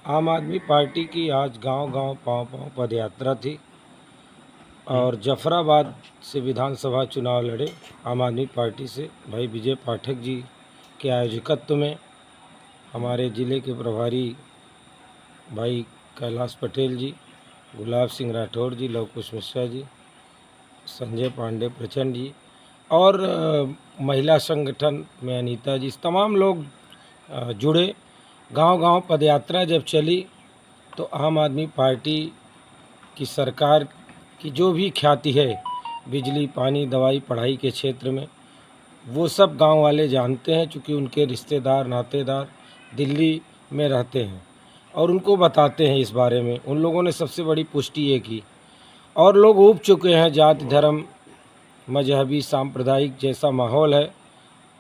आम आदमी पार्टी की आज गांव-गांव पाँव-पाँव पदयात्रा थी और जफराबाद से विधानसभा चुनाव लड़े आम आदमी पार्टी से भाई विजय पाठक जी के आयोजकत्व में हमारे ज़िले के प्रभारी भाई कैलाश पटेल जी, गुलाब सिंह राठौर जी, लव कुश मिश्रा जी, संजय पांडे प्रचंड जी और महिला संगठन में अनीता जी, तमाम लोग जुड़े। गांव-गांव पदयात्रा जब चली तो आम आदमी पार्टी की सरकार की जो भी ख्याति है बिजली, पानी, दवाई, पढ़ाई के क्षेत्र में, वो सब गांव वाले जानते हैं, चूँकि उनके रिश्तेदार नातेदार दिल्ली में रहते हैं और उनको बताते हैं इस बारे में। उन लोगों ने सबसे बड़ी पुष्टि ये की और लोग ऊब चुके हैं। जाति धर्म मजहबी सांप्रदायिक जैसा माहौल है,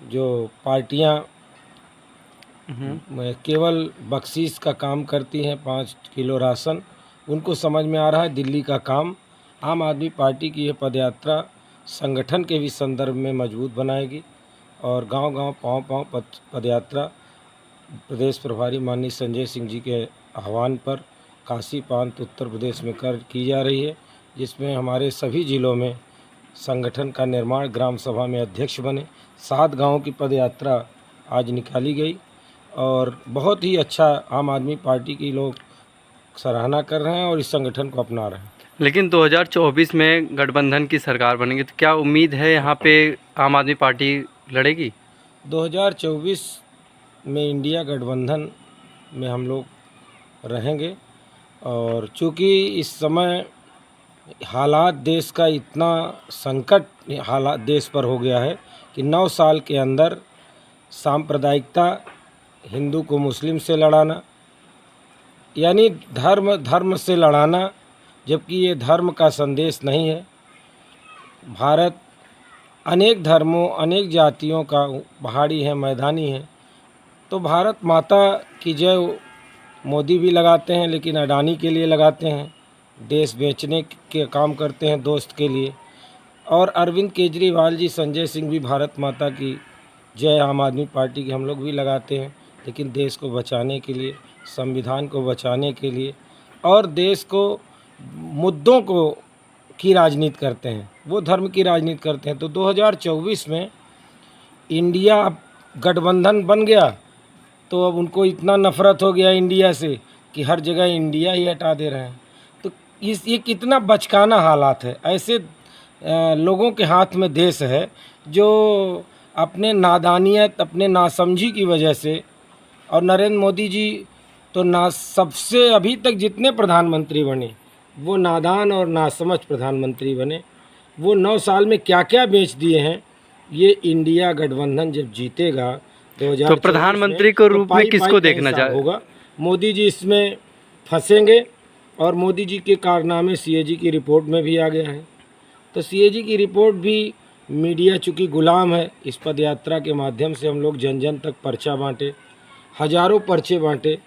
जो पार्टियां केवल बख्शीश का काम करती हैं, 5 किलो राशन, उनको समझ में आ रहा है दिल्ली का काम। आम आदमी पार्टी की यह पदयात्रा संगठन के भी संदर्भ में मजबूत बनाएगी और गांव-गांव पाँव-पाँव पदयात्रा प्रदेश प्रभारी माननीय संजय सिंह जी के आह्वान पर काशी प्रांत उत्तर प्रदेश में की जा रही है, जिसमें हमारे सभी जिलों में संगठन का निर्माण, ग्राम सभा में अध्यक्ष बने। 7 गाँव की पदयात्रा आज निकाली गई और बहुत ही अच्छा आम आदमी पार्टी की लोग सराहना कर रहे हैं और इस संगठन को अपना रहे हैं। लेकिन 2024 में गठबंधन की सरकार बनेगी, तो क्या उम्मीद है यहाँ पे आम आदमी पार्टी लड़ेगी? 2024 में इंडिया गठबंधन में हम लोग रहेंगे और चूँकि इस समय हालात देश का इतना संकट हालात देश पर हो गया है कि 9 साल के अंदर सांप्रदायिकता, हिंदू को मुस्लिम से लड़ाना, यानी धर्म से लड़ाना, जबकि ये धर्म का संदेश नहीं है। भारत अनेक धर्मों, अनेक जातियों का पहाड़ी है, मैदानी है, तो भारत माता की जय मोदी भी लगाते हैं, लेकिन अडानी के लिए लगाते हैं, देश बेचने के काम करते हैं दोस्त के लिए। और अरविंद केजरीवाल जी, संजय सिंह भी भारत माता की जय आम आदमी पार्टी की हम लोग भी लगाते हैं, लेकिन देश को बचाने के लिए, संविधान को बचाने के लिए और देश को मुद्दों को की राजनीति करते हैं, वो धर्म की राजनीति करते हैं। तो 2024 में इंडिया अब गठबंधन बन गया तो अब उनको इतना नफरत हो गया इंडिया से कि हर जगह इंडिया ही हटा दे रहे हैं। तो ये कितना बचकाना हालात है। ऐसे लोगों के हाथ में देश है जो अपने नादानियत, अपने नासमझी की वजह से, और नरेंद्र मोदी जी तो सबसे अभी तक जितने प्रधानमंत्री बने वो नादान और नासमझ प्रधानमंत्री बने। वो 9 साल में क्या क्या बेच दिए हैं। ये इंडिया गठबंधन जब जीतेगा 2024 तो प्रधानमंत्री के रूप में किसको देखना होगा? मोदी जी इसमें फंसेंगे और मोदी जी के कारनामे सीएजी की रिपोर्ट में भी आ गया है। तो सीएजी की रिपोर्ट भी मीडिया चूँकि गुलाम है, इस पदयात्रा के माध्यम से हम लोग जन जन तक पर्चा बांटे, हजारों पर्चे बांटे,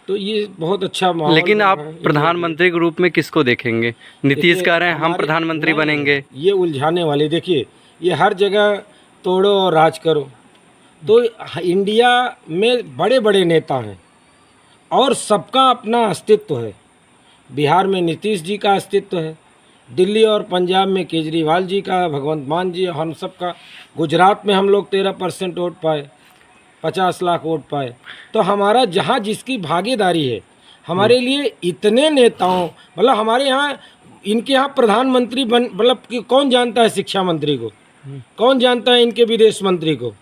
तो ये बहुत अच्छा माहौल। लेकिन आप प्रधानमंत्री के रूप में किसको देखेंगे? नीतीश कह रहे हैं हम प्रधानमंत्री बनेंगे। ये उलझाने वाले, देखिए ये हर जगह तोड़ो और राज करो। तो इंडिया में बड़े बड़े नेता हैं और सबका अपना अस्तित्व है। बिहार में नीतीश जी का अस्तित्व है, दिल्ली और पंजाब में केजरीवाल जी का, भगवंत मान जी, हम सब का। गुजरात में हम लोग 13% वोट पाए, 50 लाख वोट पाए। तो हमारा जहाँ जिसकी भागीदारी है, हमारे लिए इतने नेताओं, मतलब हमारे यहाँ इनके यहाँ प्रधानमंत्री मतलब कि कौन जानता है शिक्षा मंत्री को, कौन जानता है इनके विदेश मंत्री को?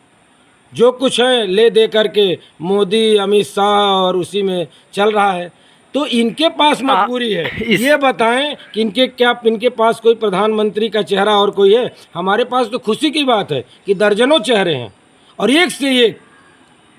जो कुछ है ले दे करके मोदी, अमित शाह और उसी में चल रहा है। तो इनके पास मजबूरी है, ये बताएं कि इनके पास कोई प्रधानमंत्री का चेहरा और कोई है? हमारे पास तो खुशी की बात है कि दर्जनों चेहरे हैं और एक से एक,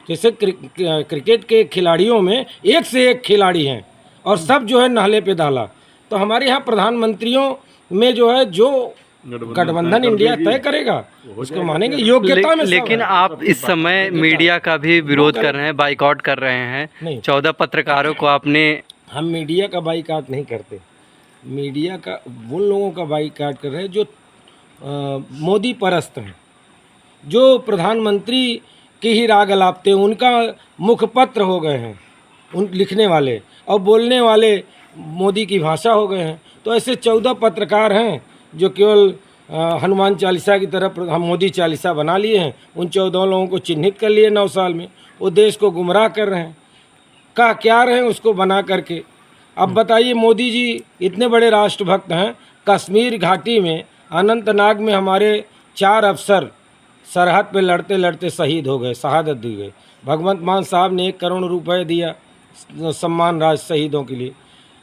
जैसे क्रिकेट के खिलाड़ियों में एक से एक खिलाड़ी हैं और सब जो है नाले पे डाला। तो हमारे यहाँ प्रधानमंत्रियों में जो है, जो गठबंधन इंडिया तय करेगा उसको मानेंगे योग्यता में। लेकिन आप इस समय मीडिया का भी विरोध कर रहे हैं, बाइकआउट कर रहे हैं। 14 पत्रकारों को आपने। हम मीडिया का बाइकआउट नहीं करते, मीडिया का उन लोगों का बाइकआउट कर रहे हैं जो मोदी परस्त हैं, जो प्रधानमंत्री की ही राग अलापते, उनका मुखपत्र हो गए हैं। उन लिखने वाले और बोलने वाले मोदी की भाषा हो गए हैं। तो ऐसे 14 पत्रकार हैं जो केवल हनुमान चालीसा की तरफ हम मोदी चालीसा बना लिए हैं। उन 14 लोगों को चिन्हित कर लिए 9 साल में, वो देश को गुमराह कर रहे हैं। का क्या रहे उसको बना करके। अब बताइए, मोदी जी इतने बड़े राष्ट्रभक्त हैं, कश्मीर घाटी में अनंतनाग में हमारे 4 अफसर सरहद पे लड़ते लड़ते शहीद हो गए, शहादत दी गई। भगवंत मान साहब ने 1 करोड़ रुपए दिया सम्मान राज शहीदों के लिए,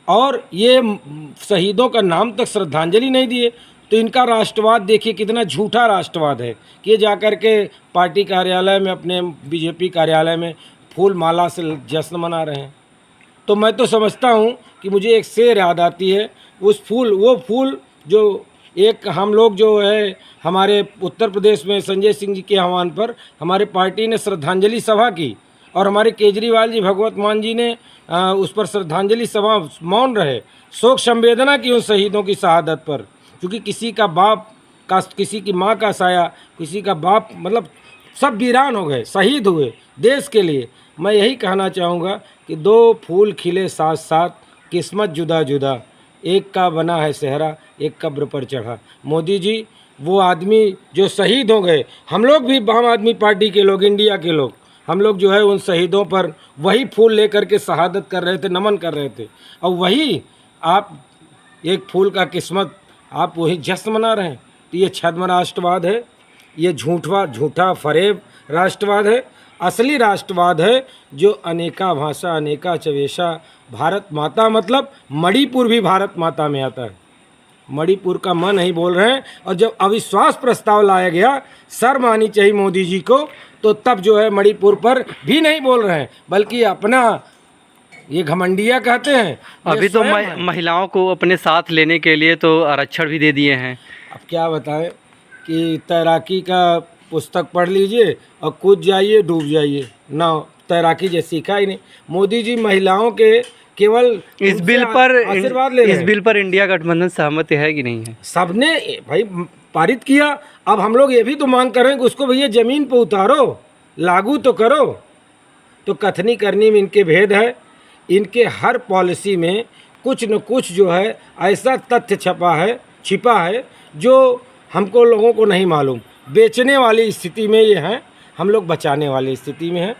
और ये शहीदों का नाम तक श्रद्धांजलि नहीं दिए। तो इनका राष्ट्रवाद देखिए कितना झूठा राष्ट्रवाद है कि ये जाकर के पार्टी कार्यालय में, अपने बीजेपी कार्यालय में फूल माला से जश्न मना रहे हैं। तो मैं तो समझता हूँ कि मुझे एक शेर याद आती है, वो फूल जो एक हम लोग जो है हमारे उत्तर प्रदेश में संजय सिंह जी के आह्वान पर हमारे पार्टी ने श्रद्धांजलि सभा की, और हमारे केजरीवाल जी, भगवत मान जी ने उस पर श्रद्धांजलि सभा मौन रहे, शोक संवेदना की उन शहीदों की शहादत पर। क्योंकि किसी का बाप का, किसी की माँ का साया, किसी का बाप, मतलब सब वीरान हो गए, शहीद हुए देश के लिए। मैं यही कहना चाहूँगा कि 2 फूल खिले साथ साथ, किस्मत जुदा जुदा, एक का बना है सेहरा, एक कब्र पर चढ़ा। मोदी जी वो आदमी जो शहीद हो गए, हम लोग भी आम आदमी पार्टी के लोग, इंडिया के लोग, हम लोग जो है उन शहीदों पर वही फूल लेकर के शहादत कर रहे थे, नमन कर रहे थे। और वही आप एक फूल का किस्मत, आप वही जश्न मना रहे हैं। तो ये छद्म राष्ट्रवाद है, ये झूठा फरेब राष्ट्रवाद है। असली राष्ट्रवाद है जो अनेका भाषा, अनेका चवेशा, भारत माता, मतलब मणिपुर भी भारत माता में आता है। मणिपुर का मन नहीं बोल रहे हैं। और जब अविश्वास प्रस्ताव लाया गया, शर्म आनी चाहिए मोदी जी को, तो तब जो है मणिपुर पर भी नहीं बोल रहे हैं, बल्कि अपना ये घमंडिया कहते हैं। अभी तो महिलाओं को अपने साथ लेने के लिए तो आरक्षण भी दे दिए हैं। अब क्या बताएं कि तैराकी का पुस्तक पढ़ लीजिए और कूद जाइए, डूब जाइए, ना तैराकी जैसे सीखा ही नहीं। मोदी जी महिलाओं के केवल इस बिल पर आशीर्वाद ले रहे हैं। इस बिल पर इंडिया गठबंधन सहमत है कि नहीं है? सबने भाई पारित किया। अब हम लोग ये भी तो मांग कर रहे हैं कि उसको भैया ज़मीन पर उतारो, लागू तो करो। तो कथनी करनी में इनके भेद है। इनके हर पॉलिसी में कुछ न कुछ जो है ऐसा तथ्य छिपा है जो हमको लोगों को नहीं मालूम। बेचने वाली स्थिति में ये हैं, हम लोग बचाने वाली स्थिति में हैं।